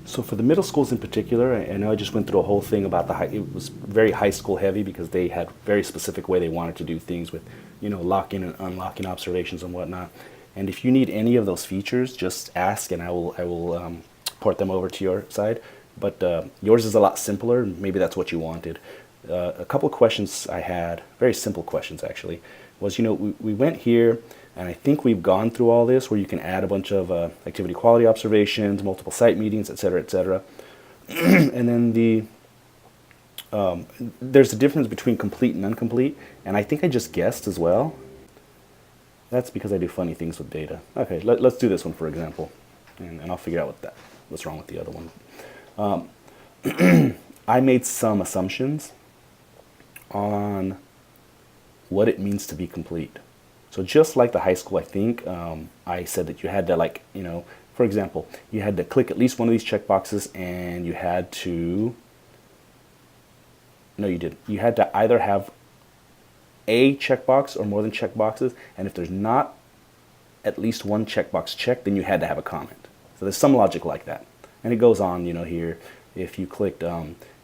So for the middle schools in particular, I know I just went through a whole thing about it was very high school heavy because they had very specific way they wanted to do things with, locking and unlocking observations and whatnot. And if you need any of those features, just ask and I will port them over to your side. But yours is a lot simpler. Maybe that's what you wanted. A couple of questions I had, very simple questions actually, was, we went here and I think we've gone through all this where you can add a bunch of activity quality observations, multiple site meetings, et cetera, et cetera. And then there's a difference between complete and incomplete. And I think I just guessed as well. That's because I do funny things with data. Okay, let's do this one for example. And I'll figure out what's wrong with the other one. I made some assumptions on what it means to be complete. So just like the high school, I think I said that you had to for example, you had to click at least one of these checkboxes and you had to, no you didn't. You had to either have a checkbox or more than checkboxes, and if there's not at least one checkbox checked, then you had to have a comment. So there's some logic like that. And it goes on, here, if you clicked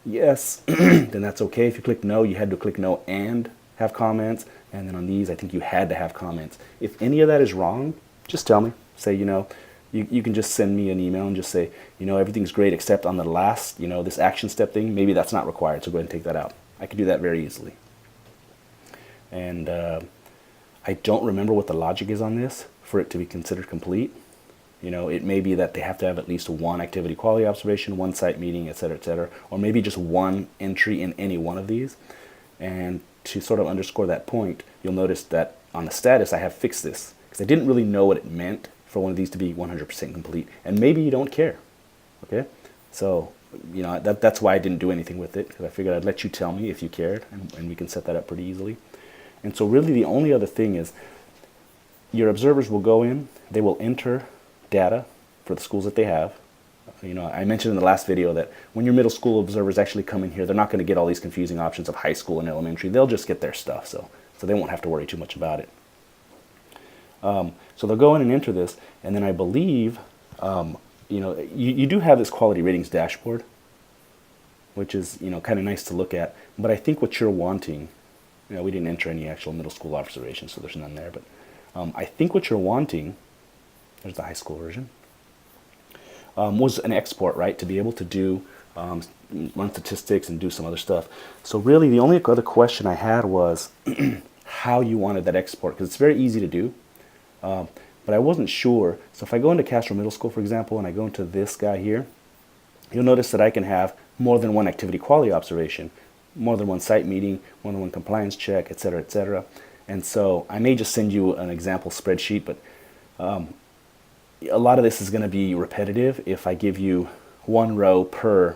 yes, then that's okay. If you clicked no, you had to click no and have comments. And then on these, I think you had to have comments. If any of that is wrong, just tell me. Say, you can just send me an email and just say, everything's great except on the last, this action step thing, maybe that's not required, so go ahead and take that out. I can do that very easily. And I don't remember what the logic is on this for it to be considered complete. It may be that they have to have at least one activity quality observation, one site meeting, et cetera, or maybe just one entry in any one of these. And to sort of underscore that point, you'll notice that on the status, I have fixed this because I didn't really know what it meant for one of these to be 100% complete. And maybe you don't care, okay? So, that's why I didn't do anything with it, because I figured I'd let you tell me if you cared, and we can set that up pretty easily. And so really the only other thing is your observers will go in, they will enter data for the schools that they have. I mentioned in the last video that when your middle school observers actually come in here, they're not going to get all these confusing options of high school and elementary. They'll just get their stuff, so they won't have to worry too much about it. So they'll go in and enter this, and then I believe, you do have this quality ratings dashboard, which is, kind of nice to look at. But I think what you're wanting, we didn't enter any actual middle school observations, so there's none there. But I think what you're wanting, there's the high school version, was an export, right? To be able to do, run statistics and do some other stuff. So really the only other question I had was how you wanted that export, because it's very easy to do. But I wasn't sure. So if I go into Castro Middle School, for example, and I go into this guy here, you'll notice that I can have more than one activity quality observation, more than one site meeting, more than one compliance check, et cetera, et cetera. And so I may just send you an example spreadsheet, but a lot of this is going to be repetitive if I give you one row per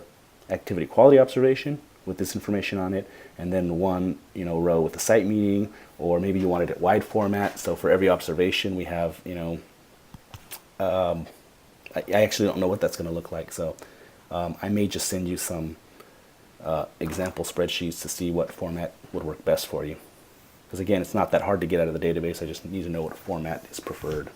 activity quality observation with this information on it, and then one row with the site meeting, or maybe you wanted it wide format. So for every observation we have, I actually don't know what that's going to look like. So I may just send you some example spreadsheets to see what format would work best for you. Because again, it's not that hard to get out of the database. I just need to know what format is preferred.